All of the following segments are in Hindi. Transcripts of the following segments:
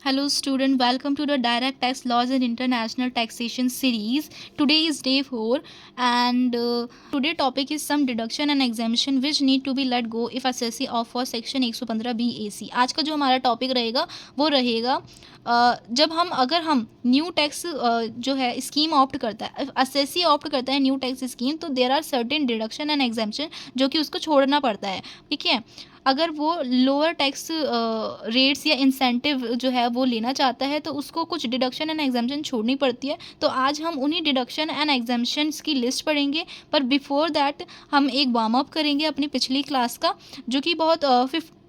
Hello student, welcome to the Direct Tax Laws and International Taxation series. Today is day 4 and today topic is some deduction and exemption which need to be let go if assessee of for section 115 BAC. आज का जो हमारा टॉपिक रहेगा वो रहेगा जब अगर हम न्यू टैक्स जो है स्कीम ऑप्ट करता है, असेसी ऑप्ट करता है न्यू टैक्स स्कीम, तो there are certain deduction and exemption जो कि उसको छोड़ना पड़ता है. ठीक है, अगर वो लोअर टैक्स रेट्स या इंसेंटिव जो है वो लेना चाहता है तो उसको कुछ डिडक्शन एंड एग्जाम्पशन छोड़नी पड़ती है. तो आज हम उन्हीं डिडक्शन एंड एग्जाम्पशंस की लिस्ट पढ़ेंगे, पर बिफोर दैट हम एक वार्म अप करेंगे अपनी पिछली क्लास का, जो कि बहुत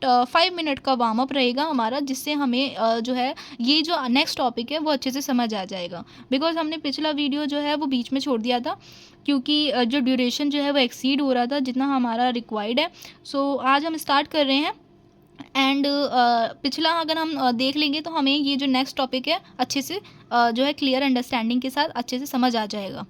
5 मिनट का वार्म अप रहेगा हमारा, जिससे हमें जो है ये जो नेक्स्ट टॉपिक है वो अच्छे से समझ आ जाएगा. बिकॉज हमने पिछला वीडियो जो है वो बीच में छोड़ दिया था क्योंकि जो ड्यूरेशन जो है वो एक्सीड हो रहा था जितना हमारा रिक्वायर्ड है. सो आज हम स्टार्ट कर रहे हैं एंड पिछला अगर हम देख लेंगे तो हमें ये जो नेक्स्ट टॉपिक है अच्छे से जो है क्लियर अंडरस्टैंडिंग के साथ अच्छे से समझ आ जाएगा.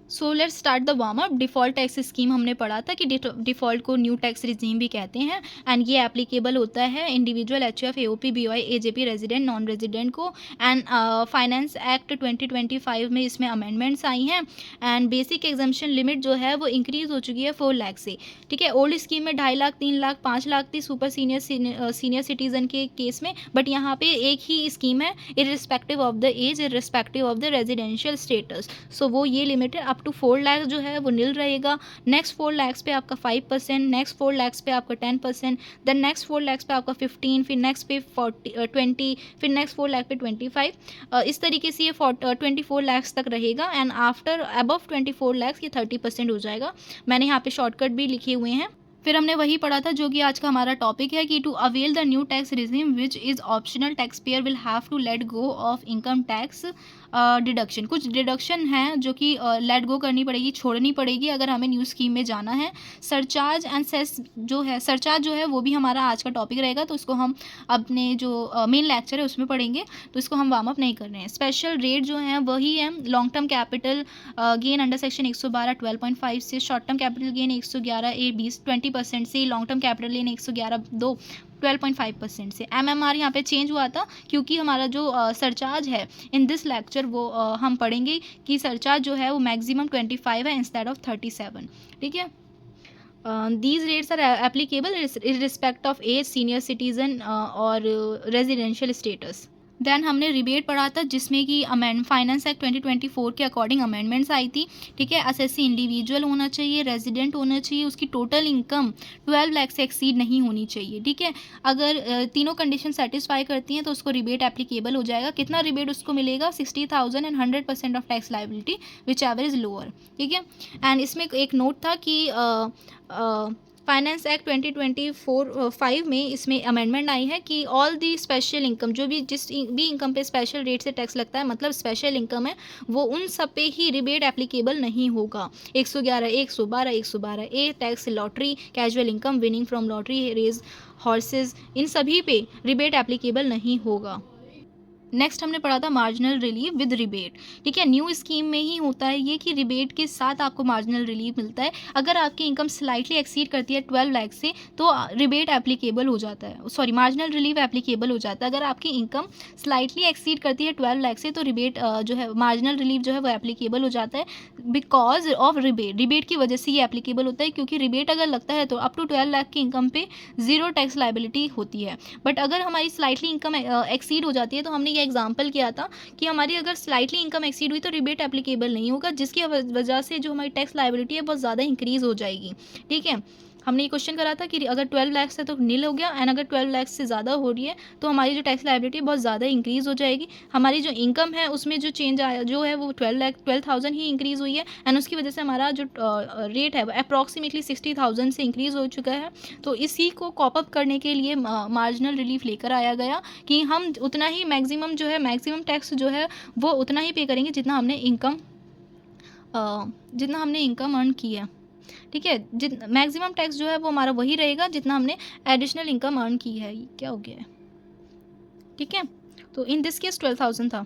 So let's start the warm up. Default tax scheme हमने पढ़ा था कि डिफ़ॉल्ट को न्यू टैक्स रिजीम भी कहते हैं एंड ये एप्लीकेबल होता है individual HUF AOP BOI AJP resident non resident को. एंड फाइनेंस एक्ट 2025 में इसमें अमेंडमेंट्स आई हैं एंड बेसिक एग्जाम्पशन लिमिट जो है वो इंक्रीज़ हो चुकी है 4 लाख से. ठीक है, ओल्ड स्कीम में 2.5 लाख 3 लाख 5 लाख थी सुपर सीनियर सिटीज़न के केस में, बट यहाँ पे एक ही स्कीम है irrespective of the age, irrespective of the residential status. So वो ये लिमिट है अप टू 4 लाख जो है वो नील रहेगा. नेक्स्ट 4 लाख पे आपका 5%, नेक्स्ट 4 लाख पे आपका 10%, देन नेक्स्ट 4 लाख पे आपका 15, फिर नेक्स्ट पे 20, फिर नेक्स्ट 4 लाख पे 25. इस तरीके से ये 24 लाख तक रहेगा एंड आफ्टर अबव 24 लाख ये 30% हो जाएगा. मैंने यहाँ पे शॉर्टकट भी लिखे हुए हैं. फिर हमने वही पढ़ा था जो कि आज का हमारा टॉपिक है कि to avail the new tax regime which is optional tax payer will have to let go of income tax deduction. कुछ डिडक्शन हैं जो कि लेट गो करनी पड़ेगी, छोड़नी पड़ेगी अगर हमें न्यू स्कीम में जाना है. सरचार्ज एंड सेस जो है, सरचार्ज जो है वो भी हमारा आज का टॉपिक रहेगा, तो उसको हम अपने जो मेन लेक्चर है उसमें पढ़ेंगे, तो इसको हम वार्म अप नहीं कर रहे हैं. स्पेशल रेट जो है वही है long term capital gain under section 112 12.5 से, short term capital gain 111 A 20% से, लॉन्ग टर्म कैपिटल गेन 111 2 12.5% से. MMR यहाँ पे चेंज हुआ था क्योंकि हमारा जो सरचार्ज है इन दिस लेक्चर वो हम पढ़ेंगे कि सरचार्ज जो है वो मैक्सिमम 25 है इंस्टेड ऑफ 37. ठीक है, these rates are applicable irrespective of age, senior citizen और residential status. देन हमने रिबेट पढ़ा था जिसमें कि फाइनेंस एक्ट 2024 के अकॉर्डिंग अमेंडमेंट्स आई थी. ठीक है, असेसी इंडिविजुअल होना चाहिए, रेजिडेंट होना चाहिए, उसकी टोटल इनकम 12 लाख से एक्सीड नहीं होनी चाहिए. ठीक है, अगर तीनों कंडीशन सेटिस्फाई करती हैं तो उसको रिबेट एप्लीकेबल हो जाएगा. कितना रिबेट उसको मिलेगा? 60,000 and 100% of tax liability which ever is lower. ठीक है, एंड इसमें एक नोट था कि फाइनेंस एक्ट 2024 में इसमें अमेंडमेंट आई है कि ऑल दी स्पेशल इनकम, जो भी जिस भी इनकम पे स्पेशल रेट से टैक्स लगता है, मतलब स्पेशल इनकम है, वो उन सब पे ही रिबेट एप्लीकेबल नहीं होगा. 111 112 A tax, lottery, casual income, winning from lottery, race horses, इन सभी पे रिबेट एप्लीकेबल नहीं होगा. नेक्स्ट हमने पढ़ा था मार्जिनल रिलीफ विद रिबेट. ठीक है, न्यू स्कीम में ही होता है ये कि रिबेट के साथ आपको मार्जिनल रिलीफ मिलता है. अगर आपकी इनकम स्लाइटली एक्सीड करती है 12 लाख से तो रिबेट एप्लीकेबल हो जाता है, सॉरी मार्जिनल रिलीफ एप्लीकेबल हो जाता है. अगर आपकी इनकम स्लाइटली एक्सीड करती है 12 लाख से तो रिबेट जो है मार्जिनल रिलीफ जो है वो एप्लीकेबल हो जाता है बिकॉज ऑफ रिबेट की वजह से ये एप्लीकेबल होता है, क्योंकि रिबेट अगर लगता है तो अप टू 12 लाख की इनकम पे ज़ीरो टैक्स लाइबिलिटी होती है. बट अगर हमारी स्लाइटली इनकम एक्सीड हो जाती है, तो हमने एग्जाम्पल किया था कि हमारी अगर स्लाइटली इनकम एक्सीड हुई तो रिबेट एप्लीकेबल नहीं होगा, जिसकी वजह से जो हमारी टैक्स लायबिलिटी है बहुत ज़्यादा इंक्रीज़ हो जाएगी. ठीक है, हमने ये क्वेश्चन करा था कि अगर 12 लाख से तो नील हो गया एंड अगर 12 लाख से ज़्यादा हो रही है तो हमारी जो टैक्स लायबिलिटी बहुत ज़्यादा इंक्रीज़ हो जाएगी. हमारी जो इनकम है उसमें जो चेंज आया जो है वो 12,000 ही इंक्रीज़ हुई है एंड उसकी वजह से हमारा जो रेट है वो अप्रॉक्सीमेटली 60,000 से इंक्रीज़ हो चुका है. तो इसी को कॉपअप करने के लिए मार्जिनल रिलीफ लेकर आया गया कि हम उतना ही मैक्सिमम टैक्स जो है वो उतना ही पे करेंगे जितना हमने इनकम अर्न की है. ठीक है, मैक्सिमम टैक्स जो है वो हमारा वही रहेगा जितना हमने एडिशनल इनकम अर्न की है. क्या हो गया है? ठीक है, तो इन दिस केस 12,000 था.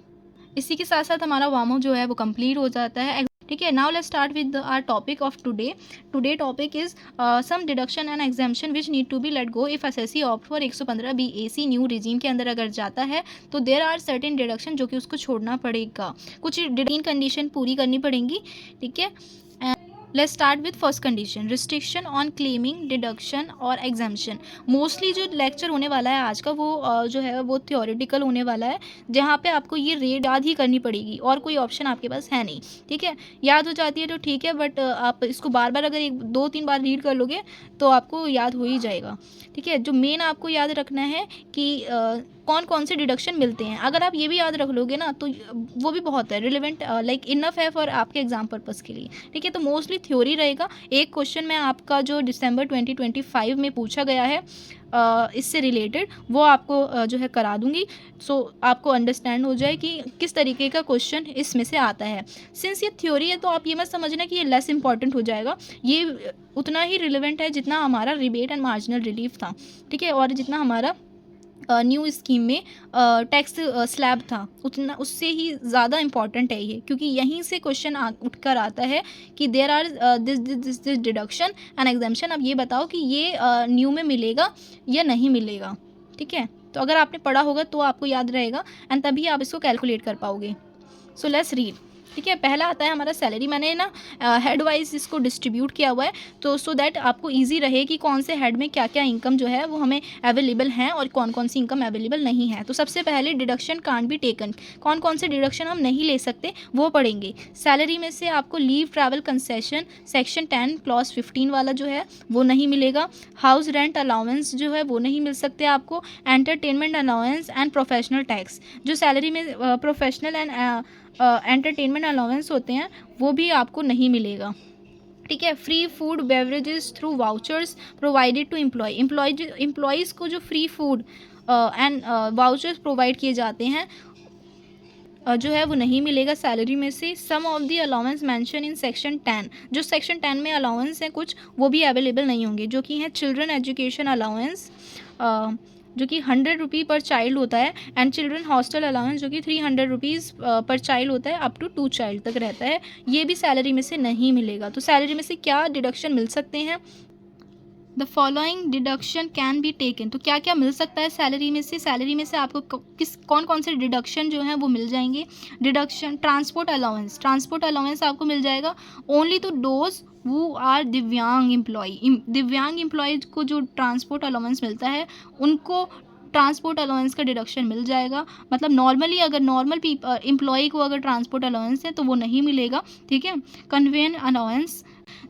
इसी के साथ साथ हमारा वार्म अप जो है वो कंप्लीट हो जाता है. ठीक है, now let's start with our topic of today topic is some deduction and exemption which need to be let go if assessee opt for 115 BAC new regime के अंदर अगर जाता है तो देर आर सर्टेन डिडक्शन जो कि उसको छोड़ना पड़ेगा, कुछ डिडक्शन कंडीशन पूरी करनी पड़ेंगी। ठीक है, let's start with first condition, restriction on claiming deduction और एग्जाम्पशन। मोस्टली जो लेक्चर होने वाला है आज का वो जो है वो थ्योरेटिकल होने वाला है, जहाँ पे आपको ये रेट याद ही करनी पड़ेगी और कोई ऑप्शन आपके पास है नहीं। ठीक है, याद हो जाती है तो ठीक है, बट आप इसको बार बार अगर 1-2-3 बार रीड कर लोगे तो आपको याद हो ही जाएगा। ठीक है, जो मेन आपको याद रखना है कि कौन कौन से डिडक्शन मिलते हैं, अगर आप ये भी याद रख लोगे ना तो वो भी बहुत है रिलेवेंट, लाइक इनफ है फॉर आपके एग्जाम पर्पज़ के लिए। ठीक है, तो मोस्टली थ्योरी रहेगा। एक क्वेश्चन में आपका जो दिसंबर 2025 में पूछा गया है इससे रिलेटेड वो आपको जो है करा दूंगी, सो आपको अंडरस्टैंड हो जाए कि किस तरीके का क्वेश्चन इसमें से आता है। सिंस ये थ्योरी है तो आप ये मत समझना कि ये लेस इंपॉर्टेंट हो जाएगा, ये उतना ही रिलेवेंट है जितना हमारा रिबेट एंड मार्जिनल रिलीफ था। ठीक है, और जितना हमारा न्यू स्कीम में टैक्स स्लैब था उतना उससे ही ज़्यादा इम्पॉर्टेंट है ये, क्योंकि यहीं से क्वेश्चन उठकर आता है कि there are this deduction and exemption. अब ये बताओ कि ये न्यू में मिलेगा या नहीं मिलेगा। ठीक है, तो अगर आपने पढ़ा होगा तो आपको याद रहेगा एंड तभी आप इसको कैलकुलेट कर पाओगे। So let's read. ठीक है, पहला आता है हमारा सैलरी। मैंने ना हेड वाइज इसको डिस्ट्रीब्यूट किया हुआ है तो सो दैट आपको इजी रहे कि कौन से हेड में क्या क्या इनकम जो है वो हमें अवेलेबल हैं और कौन कौन सी इनकम अवेलेबल नहीं है। तो सबसे पहले डिडक्शन कांट बी टेकन, कौन कौन से डिडक्शन हम नहीं ले सकते वो पढ़ेंगे। सैलरी में से आपको leave travel concession section 10 clause 15 वाला जो है वो नहीं मिलेगा। हाउस रेंट अलाउंस जो है वो नहीं मिल सकते आपको। Entertainment allowance and professional tax, जो सैलरी में प्रोफेशनल एंड एंटरटेनमेंट अलाउंस होते हैं वो भी आपको नहीं मिलेगा। ठीक है, free food beverages through vouchers provided to employees को जो free food and vouchers provide किए जाते हैं जो है वो नहीं मिलेगा सैलरी में से। Some of the allowance mention in section 10, जो सेक्शन 10 में अलाउंस हैं कुछ वो भी अवेलेबल नहीं होंगे, जो कि हैं चिल्ड्रन एजुकेशन अलाउंस जो कि 100 रुपये पर चाइल्ड होता है एंड चिल्ड्रन हॉस्टल अलाउंस जो कि 300 रुपीज़ पर चाइल्ड होता है, अप टू 2 चाइल्ड तक रहता है, ये भी सैलरी में से नहीं मिलेगा। तो सैलरी में से क्या डिडक्शन मिल सकते हैं, the following deduction can be taken. तो क्या क्या मिल सकता है सैलरी में से, सैलरी में से आपको कौन कौन से डिडक्शन जो हैं वो मिल जाएंगे। डिडक्शन ट्रांसपोर्ट अलाउंस आपको मिल जाएगा ओनली टू दोज वो आर दिव्यांग एम्प्लॉयज़ को जो ट्रांसपोर्ट अलाउंस मिलता है उनको ट्रांसपोर्ट अलाउंस का डिडक्शन मिल जाएगा। मतलब नॉर्मली अगर नॉर्मल एम्प्लॉय को अगर ट्रांसपोर्ट अलाउंस है तो वो नहीं मिलेगा। ठीक है, कन्वेन अलाउंस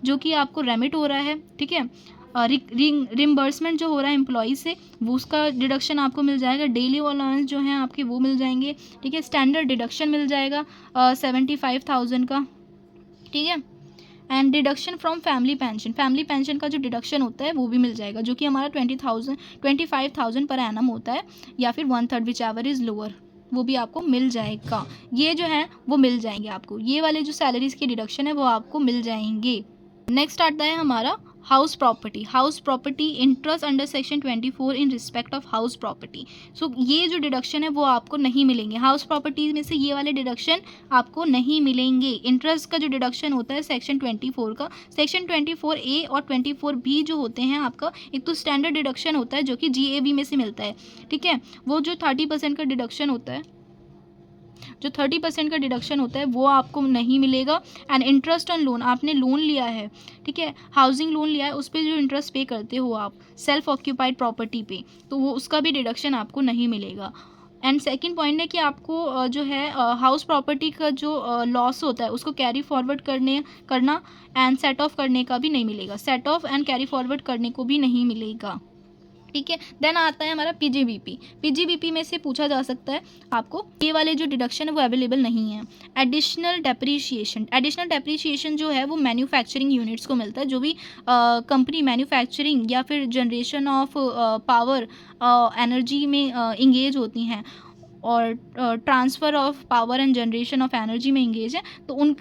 जो कि आपको रेमिट हो रहा है। ठीक है, रिम्बर्समेंट जो हो रहा है एम्प्लॉय से वो उसका डिडक्शन आपको मिल जाएगा। डेली अलाउंस जो हैं आपके वो मिल जाएंगे। ठीक है, स्टैंडर्ड डिडक्शन मिल जाएगा 75,000 का। ठीक है, and deduction from family pension का जो डिडक्शन होता है वो भी मिल जाएगा, जो कि हमारा 25,000 पर एनम होता है या फिर 1/3 विच एवर इज़ लोअर, वो भी आपको मिल जाएगा। ये जो है वो मिल जाएंगे आपको, ये वाले जो सैलरीज के डिडक्शन है वो आपको मिल जाएंगे। नेक्स्ट आता है हमारा house property interest under section 24 in respect of house property. So ये जो डिडक्शन है वो आपको नहीं मिलेंगे, हाउस प्रॉपर्टी में से ये वाले डिडक्शन आपको नहीं मिलेंगे। इंटरेस्ट का जो डिडक्शन होता है सेक्शन 24 का, सेक्शन 24A और 24B जो होते हैं आपका, एक तो स्टैंडर्ड डिडक्शन होता है जो कि GAB में से मिलता है। ठीक है, वो जो 30% का डिडक्शन होता है, जो 30% का डिडक्शन होता है वो आपको नहीं मिलेगा। एंड इंटरेस्ट ऑन लोन, आपने लोन लिया है, ठीक है, हाउसिंग लोन लिया है, उस पर जो इंटरेस्ट पे करते हो आप सेल्फ ऑक्यूपाइड प्रॉपर्टी पे, तो वो उसका भी डिडक्शन आपको नहीं मिलेगा। एंड सेकंड पॉइंट है कि आपको जो है हाउस प्रॉपर्टी का जो लॉस होता है उसको कैरी फॉरवर्ड करना एंड सेट ऑफ करने का भी नहीं मिलेगा, set of and carry forward करने को भी नहीं मिलेगा। ठीक है, देन आता है हमारा पीजीबीपी में से पूछा जा सकता है आपको, ये वाले जो डिडक्शन है वो अवेलेबल नहीं है। एडिशनल डेप्रीशिएशन जो है वो मैन्युफैक्चरिंग यूनिट्स को मिलता है, जो भी कंपनी मैन्युफैक्चरिंग या फिर जनरेशन ऑफ पावर एनर्जी में इंगेज होती हैं और transfer of power and generation of energy में इंगेज है, तो उन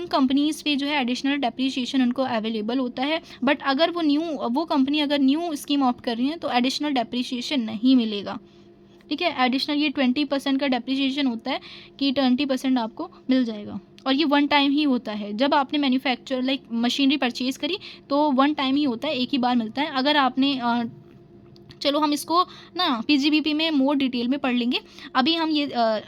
कंपनीज़ पे जो है एडिशनल डेप्रीशिएशन उनको अवेलेबल होता है। बट अगर वो कंपनी अगर न्यू स्कीम ऑप्ट कर रही है तो एडिशनल डेप्रीशिएशन नहीं मिलेगा। ठीक है, एडिशनल ये 20% का डेप्रीशिएशन होता है कि 20% आपको मिल जाएगा। और ये वन टाइम ही होता है। जब आपने मैन्युफैक्चर लाइक मशीनरी परचेज़ करी तो वन टाइम ही होता है, एक ही बार मिलता है। अगर आपने चलो हम इसको ना पीजीबीपी में मोर डिटेल में पढ़ लेंगे। अभी हम ये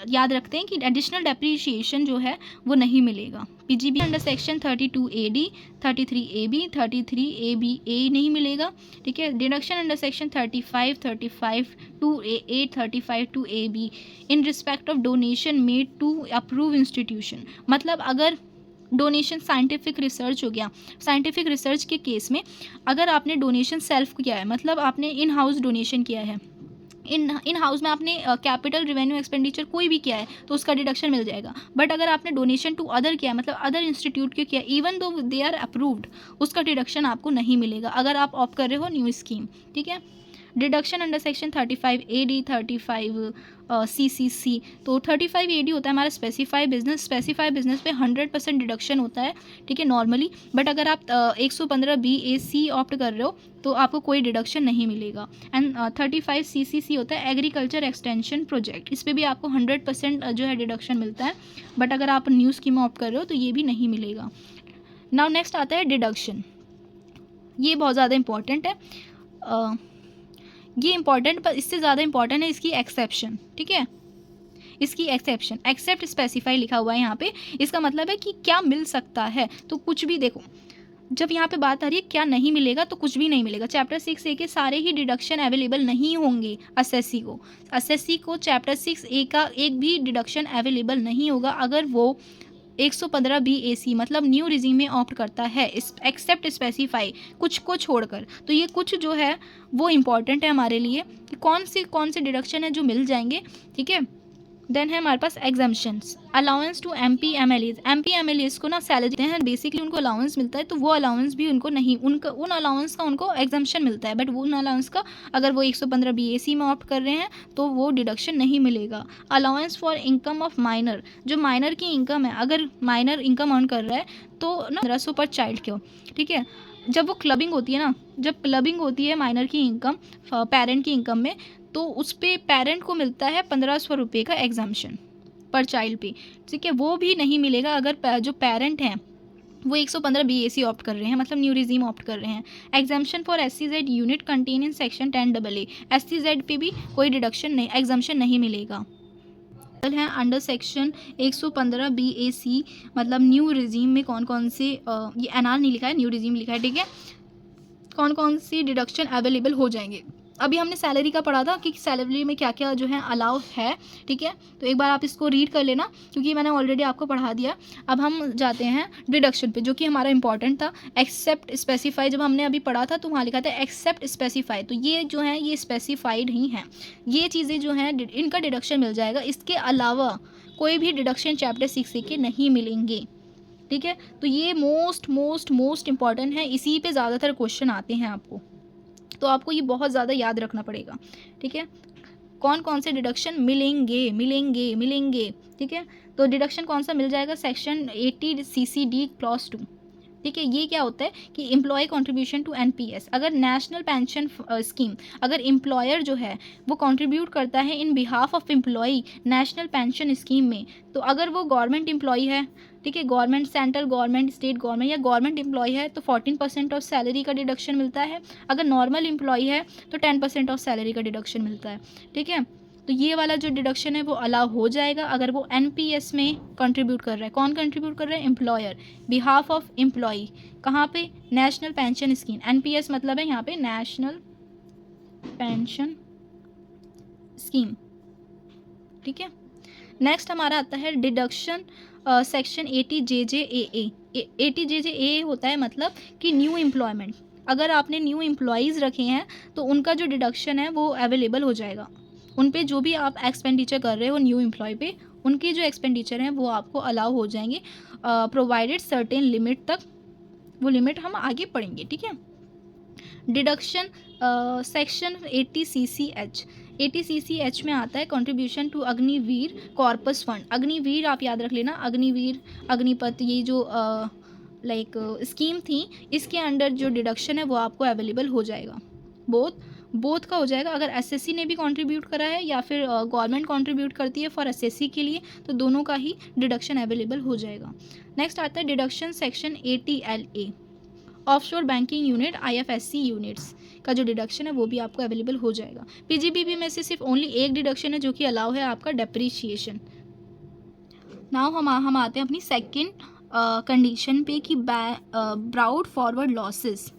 याद रखते हैं कि एडिशनल डेप्रीशिएशन जो है वो नहीं मिलेगा। PGB under section 32A-D, 33A-B, 33A-B-A नहीं मिलेगा, ठीक है। Deduction under section 35, 35(2)A, 35(2)A-B in respect of donation made to approve institution. मतलब अगर डोनेशन साइंटिफिक रिसर्च हो गया, साइंटिफिक रिसर्च के केस में अगर आपने डोनेशन सेल्फ किया है, मतलब आपने इन हाउस डोनेशन किया है, इन हाउस में आपने कैपिटल रिवेन्यू एक्सपेंडिचर कोई भी किया है तो उसका डिडक्शन मिल जाएगा। बट अगर आपने डोनेशन टू अदर किया है, मतलब अदर इंस्टीट्यूट के किया, even though they are approved, उसका डिडक्शन आपको नहीं मिलेगा अगर आप ऑप्ट कर रहे हो न्यू स्कीम, ठीक है। Deduction under section 35A-D, 35CCC। तो 35A-D होता है हमारा स्पेसिफाई बिजनेस। स्पेसिफाई बिजनेस पे 100% डिडक्शन होता है, ठीक है, नॉर्मली। बट अगर आप 115BAC ऑप्ट कर रहे हो तो आपको कोई डिडक्शन नहीं मिलेगा। एंड 35CCC होता है एग्रीकल्चर एक्सटेंशन प्रोजेक्ट, इस पर भी आपको 100% जो है डिडक्शन मिलता है। बट अगर आप न्यू स्कीम ऑप्ट कर रहे हो तो ये भी नहीं मिलेगा। नाउ नेक्स्ट आता है डिडक्शन। ये बहुत ज़्यादा इंपॉर्टेंट है, ये इंपॉर्टेंट, पर इससे ज़्यादा इंपॉर्टेंट है इसकी एक्सेप्शन, ठीक है। इसकी एक्सेप्शन, एक्सेप्ट स्पेसिफाई लिखा हुआ है यहाँ पे। इसका मतलब है कि क्या मिल सकता है। तो कुछ भी देखो, जब यहाँ पे बात आ रही है क्या नहीं मिलेगा तो कुछ भी नहीं मिलेगा। चैप्टर 6A के सारे ही डिडक्शन अवेलेबल नहीं होंगे असेसी को। असेसी को चैप्टर 6A का एक भी डिडक्शन अवेलेबल नहीं होगा अगर वो 115BAC मतलब न्यू रिजीम में ऑप्ट करता है, एक्सेप्ट स्पेसिफाई, कुछ को छोड़कर। तो ये कुछ जो है वो इम्पॉर्टेंट है हमारे लिए कि कौन से डिडक्शन है जो मिल जाएंगे, ठीक है। देन है हमारे पास exemptions. Allowance to MP MLAs को ना सैलरी देते हैं, बेसिकली उनको अलाउंस मिलता है, तो वो अलाउंस भी उनको नहीं, उनका उन अलाउंस का उनको एग्जाम्पशन मिलता है। बट वो उन अलाउंस का अगर वो 115BAC में ऑप्ट कर रहे हैं तो वो डिडक्शन नहीं मिलेगा। Allowance for income of minor, जो माइनर की इनकम है, अगर माइनर इनकम अर्न कर रहा है तो ना 1500 पर चाइल्ड क्यों, ठीक है। जब वो क्लबिंग होती है ना, जब क्लबिंग होती है माइनर की इनकम पेरेंट की इनकम में, तो उस पर पेरेंट को मिलता है 1500 रुपये का एग्जाम्पशन पर चाइल्ड पे, ठीक है। वो भी नहीं मिलेगा अगर जो पेरेंट हैं वो 115BAC ऑप्ट कर रहे हैं, मतलब न्यू रिजीम ऑप्ट कर रहे हैं। Exemption for SCZ unit contain in section 10AA, SCZ पे भी कोई डिडक्शन नहीं, एग्जाम्पशन नहीं मिलेगा। है अंडर सेक्शन 115BAC मतलब न्यू रिजीम में कौन कौन से, ये एनआर नहीं लिखा है, न्यू रिजीम लिखा है, ठीक है। कौन कौन सी डिडक्शन अवेलेबल हो जाएंगे। अभी हमने सैलरी का पढ़ा था कि सैलरी में क्या क्या जो है अलाउ है, ठीक है। तो एक बार आप इसको रीड कर लेना क्योंकि मैंने ऑलरेडी आपको पढ़ा दिया। अब हम जाते हैं डिडक्शन पे, जो कि हमारा इंपॉर्टेंट था। एक्सेप्ट स्पेसिफाई जब हमने अभी पढ़ा था तो वहाँ लिखा था एक्सेप्ट स्पेसिफाई, तो ये जो है ये स्पेसिफाइड ही हैं, ये चीज़ें जो हैं इनका डिडक्शन मिल जाएगा। इसके अलावा कोई भी डिडक्शन चैप्टर 6A के नहीं मिलेंगे, ठीक है। तो ये मोस्ट इंपॉर्टेंट है, इसी पे ज़्यादातर क्वेश्चन आते हैं आपको, तो आपको ये बहुत ज़्यादा याद रखना पड़ेगा, ठीक है। कौन कौन से डिडक्शन मिलेंगे, ठीक है। तो डिडक्शन कौन सा मिल जाएगा, सेक्शन 80CCD क्लॉज 2, ठीक है। ये क्या होता है कि एम्प्लॉय कंट्रीब्यूशन टू NPS, अगर नेशनल पेंशन स्कीम, अगर एम्प्लॉयर जो है वो कंट्रीब्यूट करता है in behalf of employee national pension scheme में, तो अगर वो गवर्नमेंट एम्प्लॉय है, ठीक है, government, central government, state government या गवर्नमेंट एम्प्लॉय है तो 14% ऑफ सैलरी का डिडक्शन मिलता है। अगर नॉर्मल एम्प्लॉय है तो 10% ऑफ सैलरी का डिडक्शन मिलता है, ठीक है। तो ये वाला जो डिडक्शन है वो अलाउ हो जाएगा अगर वो NPS में कंट्रीब्यूट कर रहा है। कौन कंट्रीब्यूट कर रहा है, एम्प्लॉयर, बिहाफ ऑफ एम्प्लॉय, कहाँ पे, नेशनल पेंशन स्कीम। NPS मतलब है यहाँ पे नेशनल पेंशन स्कीम, ठीक है। नेक्स्ट हमारा आता है डिडक्शन सेक्शन 80JJAA। 80JJAA होता है मतलब कि न्यू एम्प्लॉयमेंट, अगर आपने न्यू एम्प्लॉयज़ रखे हैं तो उनका जो डिडक्शन है वो अवेलेबल हो जाएगा। उन पे जो भी आप एक्सपेंडिचर कर रहे हो न्यू एम्प्लॉय पे, उनके जो एक्सपेंडिचर हैं वो आपको अलाउ हो जाएंगे प्रोवाइडेड सर्टेन लिमिट तक, वो लिमिट हम आगे पढ़ेंगे, ठीक है। डिडक्शन सेक्शन 80CCH, 80CCH में आता है contribution to Agniveer corpus fund. Agniveer आप याद रख लेना, अग्निवीर, अग्निपथ, ये जो लाइक स्कीम थी, इसके अंडर जो डिडक्शन है वो आपको अवेलेबल हो जाएगा। बोथ बोथ का हो जाएगा। अगर एसएससी ने भी कंट्रीब्यूट करा है या फिर गवर्नमेंट कंट्रीब्यूट करती है फॉर एसएससी के लिए, तो दोनों का ही डिडक्शन अवेलेबल हो जाएगा। नेक्स्ट आता है deduction section 80LA, offshore banking unit IFSC units का जो डिडक्शन है वो भी आपको अवेलेबल हो जाएगा। पीजीबीपी में से सिर्फ ओनली एक डिडक्शन है जो कि अलाउ है, आपका डेप्रीशिएशन। नाउ हम आते हैं अपनी सेकंड कंडीशन पे कि brought forward losses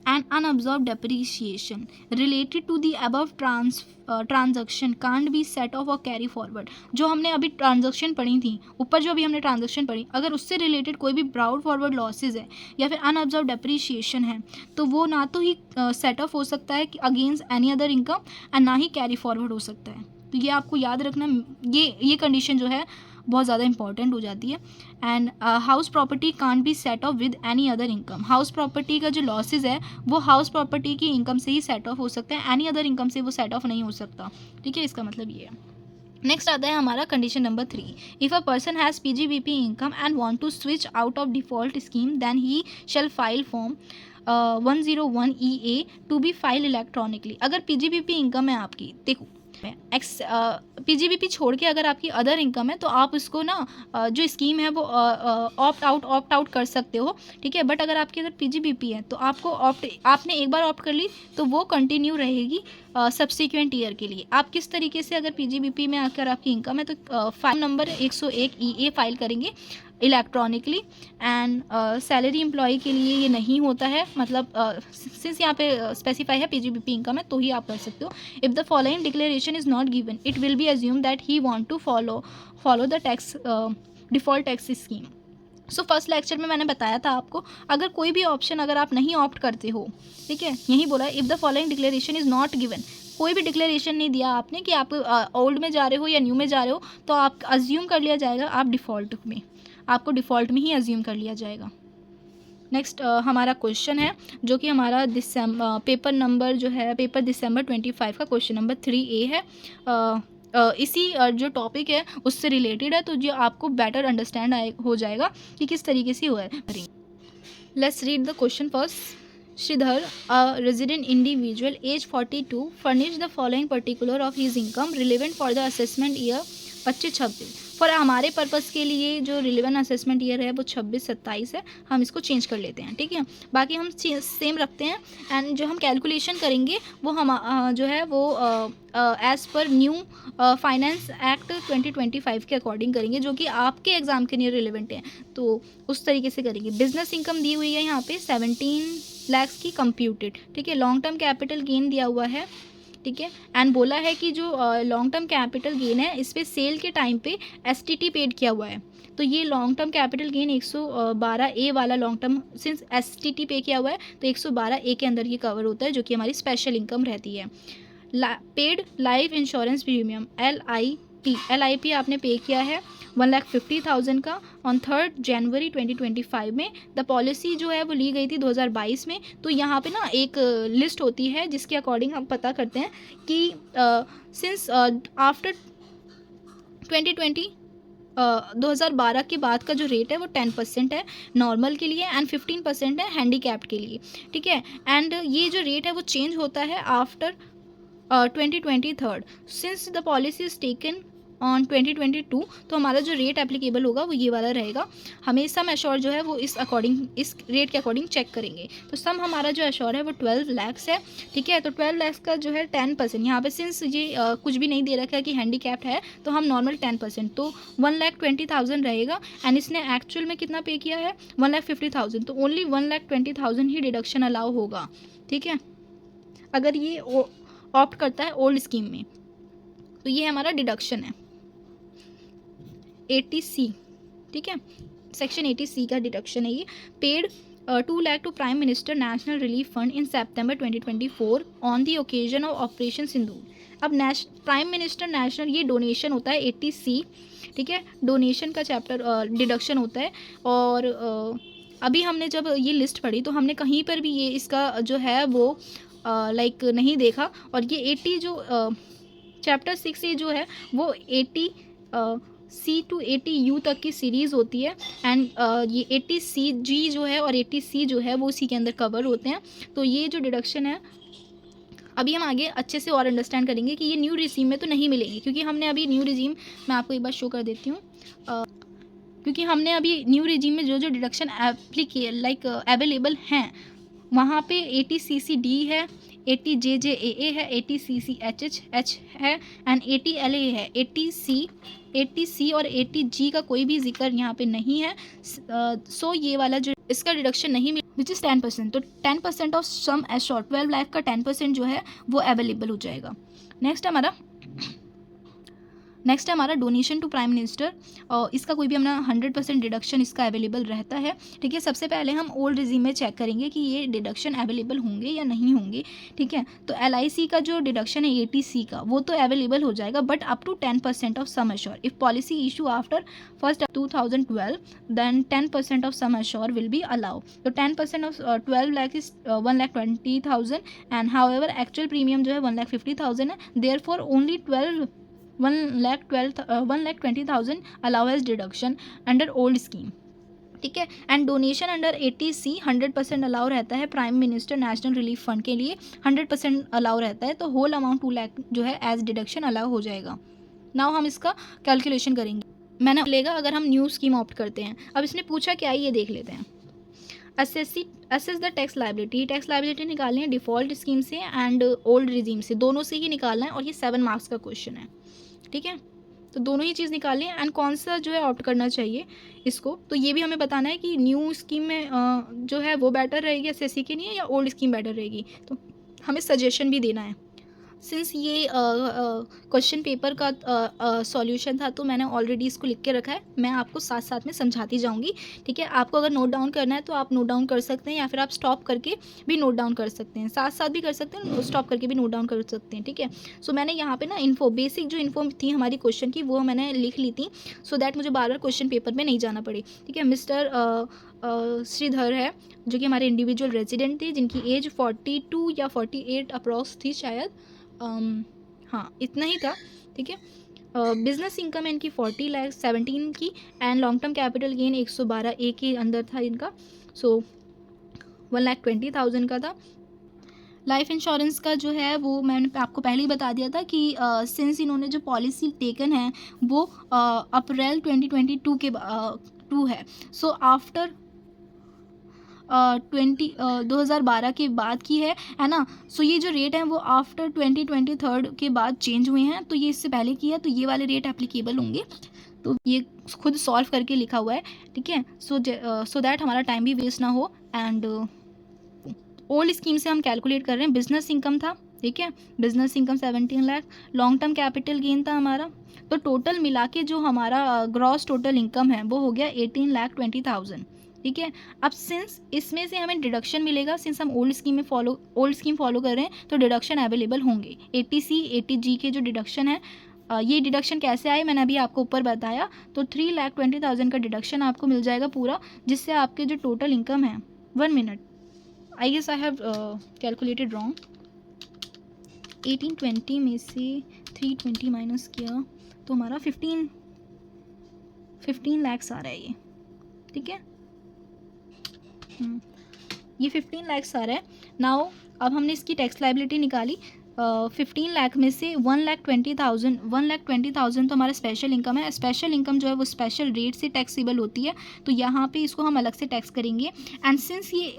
and unabsorbed depreciation related to the above transaction can't be set off or carry forward। जो हमने अभी ट्रांजैक्शन पढ़ी थी ऊपर, जो अभी हमने ट्रांजैक्शन पढ़ी, अगर उससे रिलेटेड कोई भी ब्राउड फॉरवर्ड लॉसेज है या फिर अनअब्जॉर्ब डेप्रीशिएशन है तो वो ना तो ही सेट ऑफ हो सकता है against any other income and ना ही कैरी फॉरवर्ड हो सकता है। तो ये आपको याद रखना, ये कंडीशन जो है बहुत ज़्यादा इंपॉर्टेंट हो जाती है। And house property can't be set of with any other income. House property का जो लॉसेज है वो हाउस प्रॉपर्टी की इनकम से ही सेट ऑफ हो सकते हैं, एनी अदर इनकम से वो सेट ऑफ नहीं हो सकता। ठीक है, इसका मतलब ये है। नेक्स्ट आता है हमारा condition number 3, if a person has PGBP income and want to switch out of default scheme then he shall file form 101EA to be file electronically. अगर पीजीबीपी इनकम है आपकी, देखो पीजीबीपी छोड़ के अगर आपकी अदर इनकम है तो आप उसको ना जो स्कीम है वो ऑप्ट आउट कर सकते हो। ठीक है, बट अगर आपकी अगर पीजीबीपी है तो आपको आपने एक बार ऑप्ट कर ली तो वो कंटिन्यू रहेगी सब्सिक्वेंट ईयर के लिए। आप किस तरीके से, अगर पीजीबीपी में अगर आपकी इनकम है तो फाइल नंबर 101EA फाइल करेंगे इलेक्ट्रॉनिकली। एंड सैलरी एम्प्लॉय के लिए ये नहीं होता है, मतलब सिंस यहाँ पे स्पेसिफाई है पीजीबीपी इनकम है तो ही आप कर सकते हो। If the following declaration is not given it will be assume that he want to follow the tax default tax scheme. So first lecture में मैंने बताया था आपको, अगर कोई भी ऑप्शन अगर आप नहीं ऑप्ट करते हो, ठीक है, यही बोला if the following declaration is not given, कोई भी डिक्लेरेशन नहीं दिया आपने कि आप ओल्ड में जा रहे हो या न्यू में जा रहे हो, तो आप अज्यूम कर लिया जाएगा आप डिफ़ॉल्ट में, आपको डिफ़ॉल्ट में ही अज्यूम कर लिया जाएगा। नेक्स्ट हमारा क्वेश्चन है जो कि हमारा पेपर नंबर जो है पेपर दिसंबर 25 का क्वेश्चन नंबर 3A है। इसी जो टॉपिक है उससे रिलेटेड है, तो जो आपको बेटर अंडरस्टैंड हो जाएगा कि किस तरीके से हुआ है। Let's read the question first. Sridhar, a resident individual, age 42, furnished the following particular of his income relevant for the assessment year 25-26। For हमारे पर्पज़ के लिए जो रिलेवेंट असेसमेंट ईयर है वो 26-27 है, हम इसको चेंज कर लेते हैं। ठीक है, बाकी हम सेम रखते हैं। एंड जो हम कैलकुलेशन करेंगे वो हम जो है वो as per new finance act 2025 के अकॉर्डिंग करेंगे, जो कि आपके एग्ज़ाम के लिए रिलेवेंट हैं, तो उस तरीके से करेंगे। बिजनेस इनकम दी हुई है यहाँ पे 17 लाख की कंप्यूटेड। ठीक है, लॉन्ग टर्म कैपिटल गेन दिया हुआ है। ठीक है, एंड बोला है कि जो लॉन्ग टर्म कैपिटल गेन है इस पर सेल के टाइम पे STT पेड किया हुआ है, तो ये long term capital gain 112A वाला लॉन्ग टर्म सिंस STT पे किया हुआ है तो 112A के अंदर ये कवर होता है, जो कि हमारी स्पेशल इनकम रहती है। Paid life insurance premium LIP आपने पे किया है 1,50,000 का ऑन 3 जनवरी 2025 में। द पॉलिसी जो है वो ली गई थी 2022 में। तो यहाँ पे ना एक लिस्ट होती है जिसके अकॉर्डिंग हम पता करते हैं कि सिंस आफ्टर 2012 के बाद का जो रेट है वो 10% है नॉर्मल के लिए एंड 15% है हैंडीकैप्ड के लिए। ठीक है, एंड ये जो रेट है वो चेंज होता है after 2023 since the policy is taken on 2022। तो हमारा जो रेट एप्लीकेबल होगा वो ये वाला रहेगा। हमें सम एश्योर जो है वो इस रेट के अकॉर्डिंग चेक करेंगे। तो सम हमारा जो एश्योर है वो 12 लाख है। ठीक है, तो 12 लाख का जो है 10% यहाँ पे सिंस ये कुछ भी नहीं दे रखा है कि हैंडीकैप्ड है तो हम नॉर्मल 10%, तो 1,20,000 रहेगा। एंड इसने एक्चुअल में कितना पे किया है 1,50,000, तो ओनली 1,20,000 ही डिडक्शन अलाउ होगा। ठीक है, अगर ये ऑप्ट करता है ओल्ड स्कीम में, तो ये हमारा डिडक्शन है 80C। ठीक है, सेक्शन 80C का डिडक्शन है ये। Paid 2 lakh to prime minister national relief fund in September 2024 on the occasion of operation Sindoor. अब प्राइम मिनिस्टर नेशनल ये डोनेशन होता है 80C। ठीक है, डोनेशन का चैप्टर डिडक्शन होता है। और अभी हमने जब ये लिस्ट पढ़ी तो हमने कहीं पर भी ये इसका जो है वो लाइक नहीं देखा। और ये 80 जो चैप्टर 6 जो है वो 80C to 80U तक की सीरीज़ होती है। एंड ये 80CG जो है और 80C जो है वो उसी के अंदर कवर होते हैं। तो ये जो डिडक्शन है अभी हम आगे अच्छे से और अंडरस्टैंड करेंगे कि ये न्यू रिजीम में तो नहीं मिलेंगे, क्योंकि हमने अभी न्यू रिजीम, मैं आपको एक बार शो कर देती हूँ, क्योंकि हमने अभी न्यू रिजीम में जो जो डिडक्शन अवेलेबल हैं वहाँ पे ATCCD है, ATJJAA है, ATCCHH है एंड ATLA है। ATC और ATG का कोई भी जिक्र यहाँ पे नहीं है। सो ये वाला जो इसका डिडक्शन नहीं मिल, विच इज़ 10%। तो 10% ऑफ सम एश्योर्ड 12 लाख का 10% जो है वो अवेलेबल हो जाएगा। नेक्स्ट है हमारा डोनेशन टू प्राइम मिनिस्टर, और इसका कोई भी अपना 100% डिडक्शन इसका अवेलेबल रहता है। ठीक है, सबसे पहले हम ओल्ड रिजीम में चेक करेंगे कि ये डिडक्शन अवेलेबल होंगे या नहीं होंगे। ठीक है, तो LIC का जो डिडक्शन है ATC का वो तो अवेलेबल हो जाएगा, but up to 10% of sum assure. If policy issue after 1 2012 then 10% of sum assure will be allow. तो 10% of 12 lakh is 1,20,000 and however actual premium जो है 1,50,000 है, therefore only 1,20,000 allow as deduction under old scheme. ठीक है, and donation under ATC 100% allow रहता है। Prime minister national relief fund के लिए 100% अलाउ रहता है, तो होल अमाउंट 2 लाख जो है एज डिडक्शन अलाउ हो जाएगा। नाउ हम इसका कैलकुलेशन करेंगे, मैंने लेगा अगर हम न्यू स्कीम ऑप्ट करते हैं। अब इसने पूछा क्या है ये देख लेते हैं। Assess the tax liability, tax liability निकालनी है डिफ़ॉल्ट स्कीम से एंड ओल्ड रिजीम से, दोनों से ही निकालना है, और ये 7 मार्क्स का क्वेश्चन है। ठीक है, तो दोनों ही चीज़ निकालिए एंड कौन सा जो है ऑप्ट करना चाहिए इसको, तो ये भी हमें बताना है कि न्यू स्कीम में जो है वो बेटर रहेगी SSC के लिए या ओल्ड स्कीम बेटर रहेगी, तो हमें सजेशन भी देना है। सिंस ये क्वेश्चन पेपर का सॉल्यूशन था तो मैंने ऑलरेडी इसको लिख के रखा है, मैं आपको साथ साथ में समझाती जाऊंगी। ठीक है, आपको अगर नोट डाउन करना है तो आप नोट डाउन कर सकते हैं, या फिर आप स्टॉप करके भी नोट डाउन कर सकते हैं, साथ साथ भी कर सकते हैं, स्टॉप करके भी नोट डाउन कर सकते हैं। ठीक है, सो मैंने यहाँ पे ना बेसिक जो इन्फो थी हमारी क्वेश्चन की वो मैंने लिख ली थी, सो दैट मुझे बार बार क्वेश्चन पेपर में नहीं जाना पड़े। ठीक है, मिस्टर श्रीधर है जो कि हमारे इंडिविजुअल रेजिडेंट थे, जिनकी एज 42 या 48 अप्रॉक्स थी शायद, हाँ इतना ही था। ठीक है, बिजनेस इनकम है इनकी 40 लाख 17 की, and long term capital gain 112A के अंदर था इनका, सो 1,20,000 का था। लाइफ इंश्योरेंस का जो है वो मैंने आपको पहले ही बता दिया था कि सिंस इन्होंने जो पॉलिसी टेकन है वो अप्रैल 2022 के 2 है, सो आफ्टर 2012 के बाद की है ना। सो ये जो रेट है वो आफ्टर 2023 के बाद चेंज हुए हैं, तो ये इससे पहले की है, तो ये वाले रेट एप्लीकेबल होंगे, तो ये खुद सॉल्व करके लिखा हुआ है। ठीक है, सो दैट हमारा टाइम भी वेस्ट ना हो। एंड ओल्ड स्कीम से हम कैलकुलेट कर रहे हैं, बिजनेस इनकम था। ठीक है, business income 17 lakh, long term capital gain था हमारा, तो टोटल मिला के जो हमारा ग्रॉस टोटल इनकम है वो हो गया 18,20,000। ठीक है, अब सिंस इसमें से हमें डिडक्शन मिलेगा, सिंस हम ओल्ड स्कीम फॉलो कर रहे हैं तो डिडक्शन अवेलेबल होंगे। ATC ATG के जो डिडक्शन है, ये डिडक्शन कैसे आए मैंने अभी आपको ऊपर बताया, तो 3,20,000 का डिडक्शन आपको मिल जाएगा पूरा, जिससे आपके जो टोटल इनकम है 1 minute, I guess I have calculated wrong. 1820 में से 320 माइनस किया तो हमारा 15 लाख आ रहा है ये। ठीक है, ये 15 लाख आ रहा है। नाउ अब हमने इसकी टैक्स लायबिलिटी निकाली, 15 लाख में से 1,20,000 तो हमारा स्पेशल इनकम है। स्पेशल इनकम जो है वो स्पेशल रेट से टैक्सेबल होती है, तो यहाँ पे इसको हम अलग से टैक्स करेंगे। एंड सिंस ये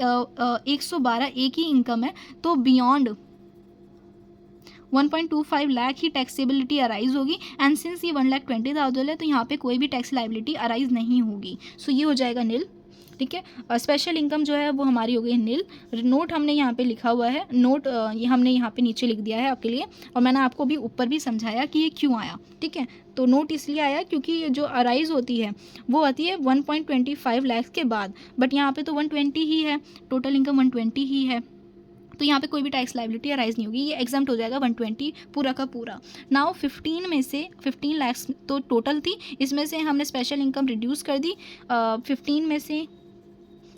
112A की इनकम है तो बियॉन्ड 1.25 लाख ही टैक्सेबिलिटी अराइज होगी, एंड सिंस ये 1,20,000 है तो यहाँ पे कोई भी टैक्स लायबिलिटी अराइज नहीं होगी, सो ये हो जाएगा नील। ठीक है, स्पेशल इनकम जो है वो हमारी हो गई नील। नोट हमने यहाँ पे लिखा हुआ है, नोट ये हमने यहाँ पे नीचे लिख दिया है आपके लिए, और मैंने आपको भी ऊपर भी समझाया कि ये क्यों आया। ठीक है, तो नोट इसलिए आया क्योंकि ये जो अराइज होती है वो आती है 1.25 लाख के बाद, बट यहाँ पे तो 120 ही है, टोटल इनकम 120 ही है, तो यहाँ पे कोई भी टैक्स लायबिलिटी अराइज नहीं होगी, ये एग्जाम्प्ट हो जाएगा 120 पूरा का पूरा। नाउ 15 में से 15 लाख तो टोटल थी, इसमें से हमने स्पेशल इनकम रिड्यूस कर दी, 15 में से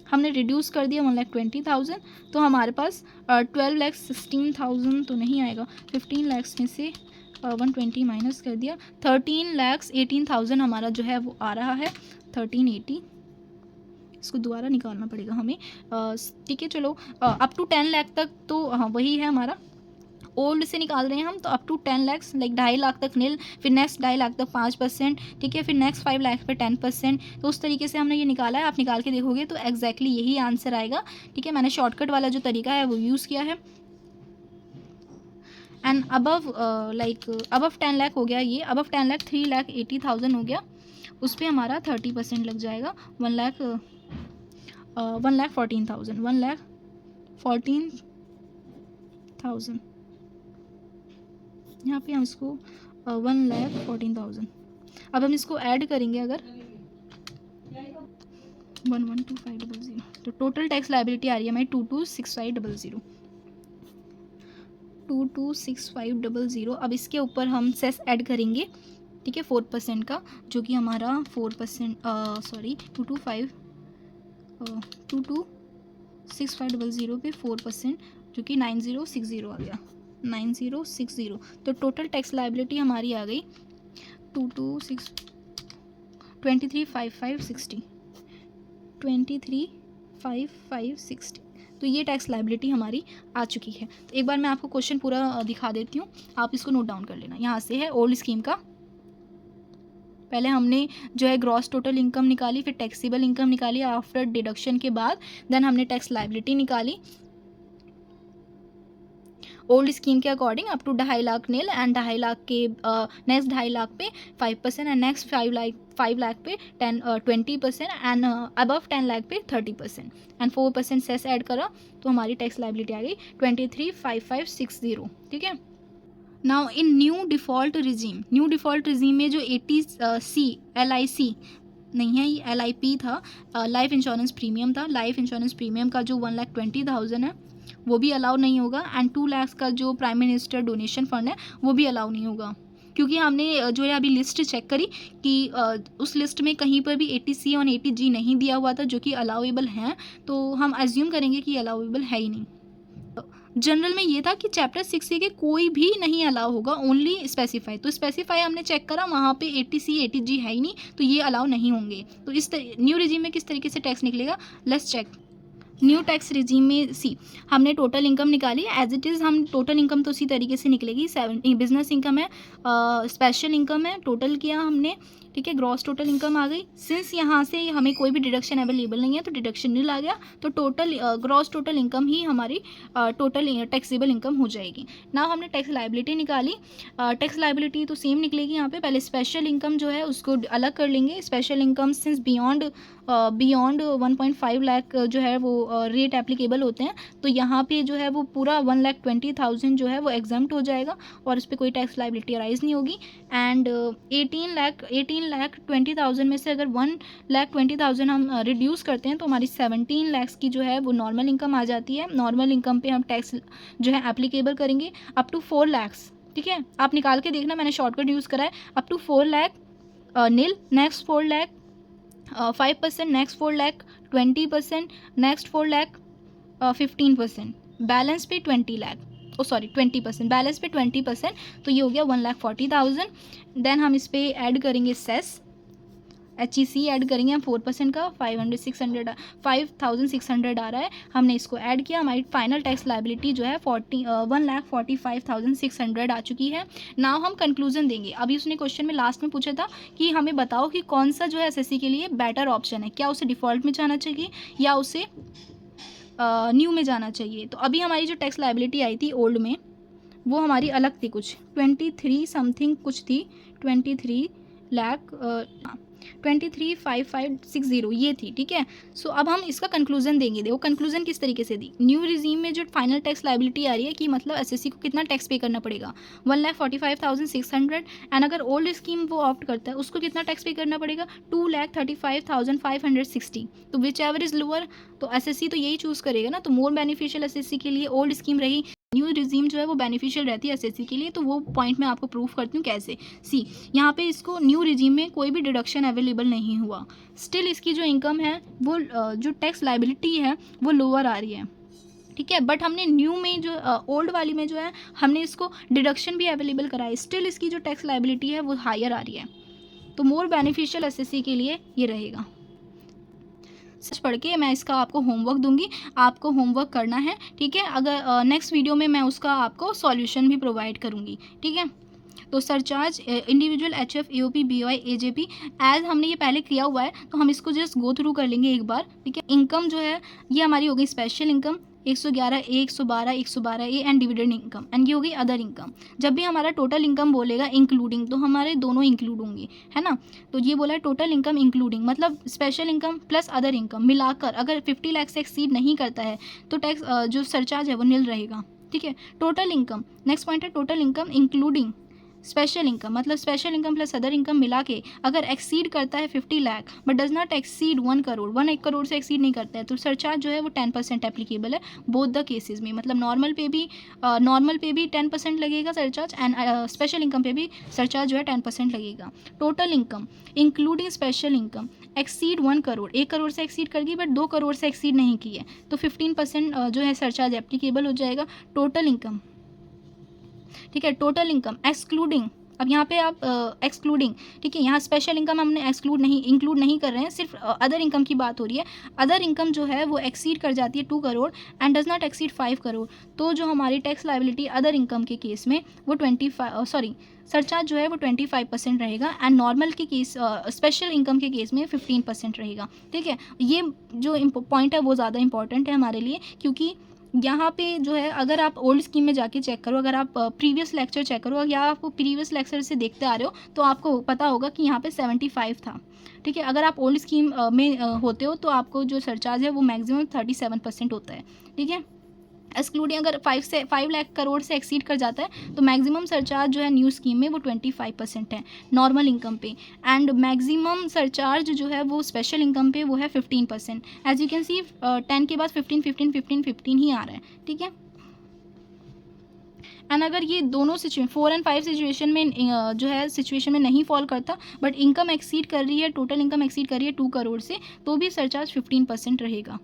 हमने रिड्यूस कर दिया 1,20,000, तो हमारे पास 12,16,000 तो नहीं आएगा, 15 लाख में से 120 माइनस कर दिया, 13,18,000 हमारा जो है वो आ रहा है, 1380, इसको दोबारा निकालना पड़ेगा हमें। ठीक है, चलो अप टू 10 लाख तक तो हाँ वही है हमारा ओल्ड से निकाल रहे हैं हम, तो up to 10 lakh, like 2.5 lakh तक नील, फिर नेक्स्ट 2.5 लाख तक 5%, ठीक है, फिर नेक्स्ट 5 लाख पे 10%। तो उस तरीके से हमने ये निकाला है, आप निकाल के देखोगे तो एग्जैक्टली यही आंसर आएगा, ठीक है। मैंने शॉर्टकट वाला जो तरीका है वो यूज़ किया है। एंड अबव अबव 10 लाख हो गया, ये अबव 10 लाख 3,80,000 हो गया, उस पर हमारा 30% लग जाएगा, 1,14,000, 1,14,000, यहाँ पे हम इसको 1,14,000। अब हम इसको ऐड करेंगे अगर 1,125,000, तो टोटल टैक्स लाइबिलिटी आ रही है हमारी 2265,000, 2265,000। अब इसके ऊपर हम सेस ऐड करेंगे, ठीक है, 4% का, जो कि हमारा 4%, सॉरी 2265,000 पे 4%, जो कि 9060 आ गया, 9060। तो टोटल टैक्स लाइबिलिटी हमारी आ गई 235560, 235560। तो ये टैक्स लाइबिलिटी हमारी आ चुकी है। तो एक बार मैं आपको क्वेश्चन पूरा दिखा देती हूँ, आप इसको नोट डाउन कर लेना। यहाँ से है ओल्ड स्कीम का, पहले हमने जो है ग्रॉस टोटल इनकम निकाली, फिर टैक्सेबल इनकम निकाली आफ्टर डिडक्शन के बाद, देन हमने टैक्स लाइबिलिटी निकाली ओल्ड स्कीम के according up to 2.5 lakh nil, and 2.5 lakh के नेक्स्ट 2.5 लाख पे 5%, एंड नेक्स्ट 5 लाख पे 20%, एंड अबव 10 लाख पे 30%, एंड 4% सेस ऐड करा, तो हमारी टैक्स लाइबिलिटी आ गई 235560, ठीक है। Now in new default regime में जो 80C LIC नहीं है, ये LIP था, लाइफ इंश्योरेंस प्रीमियम था। लाइफ इंश्योरेंस प्रीमियम का जो 1,20,000 है वो भी अलाउ नहीं होगा, एंड 2 लाख का जो प्राइम मिनिस्टर डोनेशन फंड है वो भी अलाउ नहीं होगा, क्योंकि हमने जो है अभी लिस्ट चेक करी कि उस लिस्ट में कहीं पर भी 80C और 80G नहीं दिया हुआ था, जो कि अलाउेबल हैं, तो हम एज्यूम करेंगे कि अलाउेबल है ही नहीं। जनरल में ये था कि चैप्टर 6A के कोई भी नहीं अलाउ होगा, ओनली स्पेसिफाई। तो स्पेसिफाई हमने चेक करा, वहाँ पे 80C 80G है ही नहीं, तो ये अलाउ नहीं होंगे। तो इस न्यू रिजीम में किस तरीके से टैक्स निकलेगा, let's check. New tax regime में हमने टोटल इनकम निकाली, एज इट इज़ हम टोटल इनकम तो उसी तरीके से निकलेगी। 7 बिजनेस इनकम है, स्पेशल इनकम है, टोटल किया हमने, ठीक है, ग्रॉस टोटल इनकम आ गई। सिंस यहाँ से हमें कोई भी डिडक्शन अवेलेबल नहीं है, तो डिडक्शन नील आ गया, तो टोटल ग्रॉस टोटल इनकम ही हमारी टोटल टैक्सेबल इनकम हो जाएगी। ना हमने टैक्स लाइबिलिटी निकाली, टैक्स लाइबिलिटी तो सेम निकलेगी यहाँ पे। पहले स्पेशल इनकम जो है उसको अलग कर लेंगे। Special income since beyond 1.5 lakh जो है वो रेट एप्लीकेबल होते हैं, तो यहाँ पे जो है वो पूरा 1,20,000 जो है वो एग्जम्प्ट हो जाएगा, और इस पर कोई टैक्स लाइबिलिटी अराइज नहीं होगी। एंड 18,20,000 में से अगर 1,20,000 हम रिड्यूस करते हैं, तो हमारी 17 लाख की जो है वो नॉर्मल इनकम आ जाती है। नॉर्मल इनकम पे हम टैक्स जो है एप्लीकेबल करेंगे अप टू 4 लाख, ठीक है। आप निकाल के देखना, मैंने शॉर्टकट यूज़ करा है। Up to 4 lakh nil, next 4 lakh 5%, next 4 lakh 20%, next 4 lakh 15%, balance पे 20 लाख, 20%, बैलेंस पे 20%, तो ये हो गया 1,40,000। देन हम इस पर ऐड करेंगे सेस, HEC ऐड करेंगे हम 4% का, 5,600 आ रहा है, हमने इसको ऐड किया, हमारी फाइनल टैक्स लाइबिलिटी जो है 1,45,600 आ चुकी है। नाउ हम कंक्लूजन देंगे। अभी उसने क्वेश्चन में लास्ट में पूछा था कि हमें बताओ कि कौन सा जो है SSC के लिए बेटर ऑप्शन है, क्या उसे डिफ़ॉल्ट में जाना चाहिए या उसे न्यू में जाना चाहिए। तो अभी हमारी जो टैक्स लाइबिलिटी आई थी ओल्ड में, वो हमारी अलग थी, कुछ 23 समथिंग कुछ थी, 23,55,60 ये थी, ठीक है। सो अब हम इसका कंक्लूजन देंगे। देखो कंक्लूजन किस तरीके से दी। न्यू रिजीम में जो फाइनल टैक्स लाइबिलिटी आ रही है कि मतलब SSC को कितना टैक्स पे करना पड़ेगा, 1,45,600, एंड अगर ओल्ड स्कीम वो ऑप्ट करता है उसको कितना टैक्स पे करना पड़ेगा, 2,35,560। तो विच एवर इज़ लोअर, तो SSC तो यही चूज़ करेगा ना। तो मोर बेनिफिशियल SSC के लिए ओल्ड स्कीम रही, न्यू रिजीम जो है वो बेनिफिशियल रहती है SSC के लिए। तो वो पॉइंट मैं आपको प्रूफ करती हूँ कैसे। यहाँ पे इसको न्यू रिजीम में कोई भी डिडक्शन अवेलेबल नहीं हुआ, स्टिल इसकी जो इनकम है वो जो टैक्स लाइबिलिटी है वो लोअर आ रही है, ठीक है। बट हमने न्यू में जो ओल्ड वाली में जो है हमने इसको डिडक्शन भी अवेलेबल कराई, स्टिल इसकी जो टैक्स लाइबिलिटी है वो हायर आ रही है। तो मोर बेनिफिशियल SSC के लिए ये रहेगा। सच पढ़ के मैं इसका आपको होमवर्क दूंगी, आपको होमवर्क करना है, ठीक है। अगर नेक्स्ट वीडियो में मैं उसका आपको सॉल्यूशन भी प्रोवाइड करूंगी, ठीक है। तो surcharge individual HF AOP BOI AJP as हमने ये पहले किया हुआ है, तो हम इसको जस्ट गो थ्रू कर लेंगे एक बार, ठीक है। इनकम जो है ये हमारी हो गई special income 111A 112A and dividend income, and ये हो गई अदर इनकम। जब भी हमारा टोटल इनकम बोलेगा इंक्लूडिंग, तो हमारे दोनों इंक्लूड होंगे, है ना। तो ये बोला है टोटल इनकम इंक्लूडिंग, मतलब special income plus other income मिलाकर अगर 50 लाख से एक्सीड नहीं करता है तो टैक्स जो सरचार्ज है वो नील रहेगा, ठीक है। टोटल इनकम, नेक्स्ट पॉइंट है total income including special income, मतलब special income plus other income मिला के अगर एक्सीड करता है 50 lakh but does not exceed 1 crore, 1 crore से एक्सीड नहीं करता है, तो सरचार्ज जो है वो 10% एप्लीकेबल है बोथ द केसेस में। मतलब नॉर्मल पे भी 10% लगेगा सरचार्ज, एंड स्पेशल इनकम पे भी सरचार्ज जो है 10% लगेगा। Total income including special income exceed 1 crore, 1 crore से एक्सीड कर गई बट 2 करोड़ से एक्सीड नहीं की है, तो 15% जो है सरचार्ज एप्लीकेबल हो जाएगा। टोटल इनकम, ठीक है। टोटल इनकम एक्सक्लूडिंग, अब यहाँ पे आप एक्सक्लूडिंग, ठीक है, यहाँ स्पेशल इनकम हमने इंक्लूड नहीं कर रहे हैं, सिर्फ अदर इनकम की बात हो रही है। अदर इनकम जो है वो एक्सीड कर जाती है 2 crore and does not exceed 5 crore, तो जो हमारी टैक्स लायबिलिटी अदर इनकम के केस में वो सरचार्ज जो है वो 25% रहेगा, एंड नॉर्मल के केस स्पेशल इनकम के केस में 15% रहेगा, ठीक है। ये जो पॉइंट है वो ज़्यादा इंपॉर्टेंट है हमारे लिए, क्योंकि यहाँ पे जो है अगर आप ओल्ड स्कीम में जाके चेक करो, अगर आप प्रीवियस लेक्चर चेक करो या आप प्रीवियस लेक्चर से देखते आ रहे हो, तो आपको पता होगा कि यहाँ पे 75 था, ठीक है। अगर आप ओल्ड स्कीम में होते हो तो आपको जो सरचार्ज है वो मैक्सिमम 37% होता है, ठीक है। एक्सक्लूडिंग अगर 5 लाख करोड़ से एक्सीड कर जाता है तो मैक्सिमम सरचार्ज जो है न्यू स्कीम में वो 25% है नॉर्मल इनकम पे, एंड मैक्सिमम सरचार्ज जो है वो स्पेशल इनकम पे वो है 15%। एज यू कैन सी 10 के बाद 15 15 15 15 ही आ रहा है, ठीक है। एंड अगर ये दोनों 4 एंड 5 सिचुएशन में जो है सिचुएशन में नहीं फॉल करता बट इनकम एक्सीड कर रही है, टोटल इनकम एक्सीड कर रही है 2 करोड़ से, तो भी सरचार्ज 15% रहेगा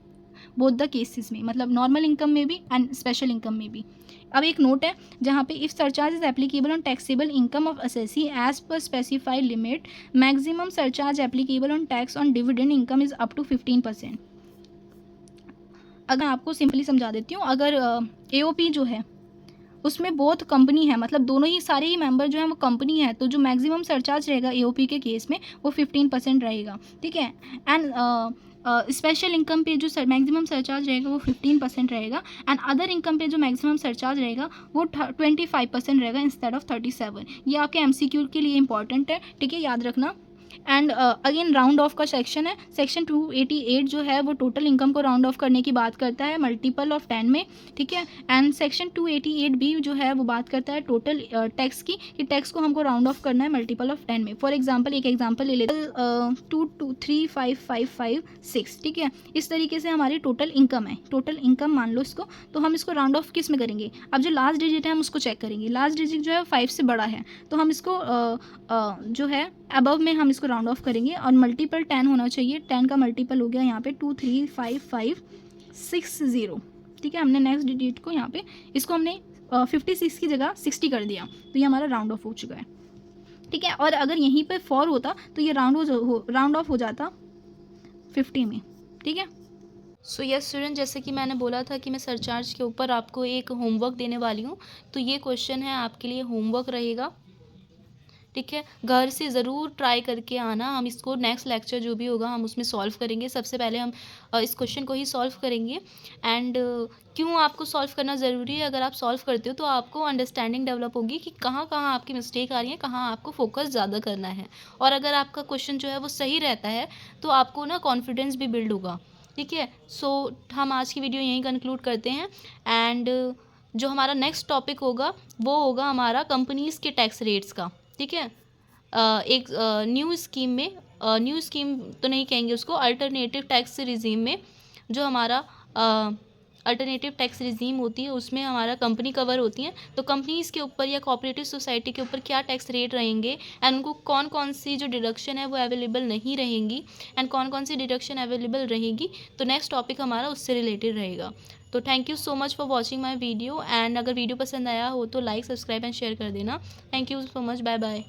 बोथ द केसेस में, मतलब नॉर्मल इनकम में भी एंड स्पेशल इनकम में भी। अब एक नोट है जहाँ पे if surcharge is applicable on taxable income of assessee as per specified limit, maximum surcharge applicable on tax on dividend income is up to 15%। अगर आपको सिंपली समझा देती हूँ, अगर AOP जो है उसमें बहुत कंपनी है, मतलब दोनों ही सारे ही मेंबर जो हैं वो कंपनी है, तो जो मैक्सिमम सरचार्ज रहेगा AOP के केस में वो 15% रहेगा, ठीक है। एंड स्पेशल इनकम पे जो मैक्सिमम सरचार्ज रहेगा वो 15% रहेगा, एंड अदर इनकम पे जो मैक्सिमम सरचार्ज रहेगा वो 25% रहेगा इंस्टेड ऑफ 37। ये आपके MCQ के लिए इंपॉर्टेंट है, ठीक है, याद रखना। एंड अगेन राउंड ऑफ का सेक्शन है, सेक्शन 288 जो है वो टोटल इनकम को राउंड ऑफ करने की बात करता है मल्टीपल ऑफ 10 में, ठीक है। एंड सेक्शन 288 भी जो है वो बात करता है टोटल टैक्स की, कि टैक्स को हमको राउंड ऑफ करना है मल्टीपल ऑफ 10 में। फॉर एग्जांपल एक एग्जांपल ले लेते हैं 2235556, ठीक है। इस तरीके से हमारी टोटल इनकम है, टोटल इनकम मान लो इसको, तो हम इसको राउंड ऑफ किस में करेंगे, अब जो लास्ट डिजिट है हम उसको चेक करेंगे, लास्ट डिजिट जो है 5 से बड़ा है तो हम इसको जो है अबव में हम इसको राउंड ऑफ करेंगे, और मल्टीपल 10 होना चाहिए, 10 का मल्टीपल हो गया यहाँ पे 2355560, ठीक है। हमने नेक्स्ट डिजिट को यहाँ पे इसको हमने 56 की जगह 60 कर दिया, तो ये हमारा राउंड ऑफ हो चुका है, ठीक है। और अगर यहीं पे 4 होता तो ये राउंड ऑफ हो जाता 50 में, ठीक है। सो यस स्टूडेंट, जैसे कि मैंने बोला था कि मैं सरचार्ज के ऊपर आपको एक होमवर्क देने वाली हूँ, तो ये क्वेश्चन है आपके लिए होमवर्क रहेगा, ठीक है। घर से ज़रूर ट्राई करके आना, हम इसको नेक्स्ट लेक्चर जो भी होगा हम उसमें सॉल्व करेंगे। सबसे पहले हम इस क्वेश्चन को ही सॉल्व करेंगे, एंड क्यों आपको सॉल्व करना ज़रूरी है, अगर आप सॉल्व करते हो तो आपको अंडरस्टैंडिंग डेवलप होगी कि कहाँ कहाँ आपकी मिस्टेक आ रही है, कहाँ आपको फोकस ज़्यादा करना है, और अगर आपका क्वेश्चन जो है वो सही रहता है तो आपको ना कॉन्फिडेंस भी बिल्ड होगा, ठीक है। सो हम आज की वीडियो यहीं कंक्लूड करते हैं, एंड जो हमारा नेक्स्ट टॉपिक होगा वो होगा हमारा कंपनीज़ के टैक्स रेट्स का, ठीक है। एक न्यू स्कीम में, न्यू स्कीम तो नहीं कहेंगे उसको, अल्टरनेटिव टैक्स रिजीम में, जो हमारा अल्टरनेटिव टैक्स रिजीम होती है उसमें हमारा कंपनी कवर होती हैं, तो कंपनीज़ के ऊपर या कोऑपरेटिव सोसाइटी के ऊपर क्या टैक्स रेट रहेंगे, एंड उनको कौन कौन सी जो डिडक्शन है वो अवेलेबल नहीं रहेंगी, एंड कौन कौन सी डिडक्शन अवेलेबल रहेगी, तो नेक्स्ट टॉपिक हमारा उससे रिलेटेड रहेगा। तो thank you so much for watching my video, and अगर वीडियो पसंद आया हो तो लाइक, सब्सक्राइब एंड शेयर कर देना। Thank you so much, bye bye.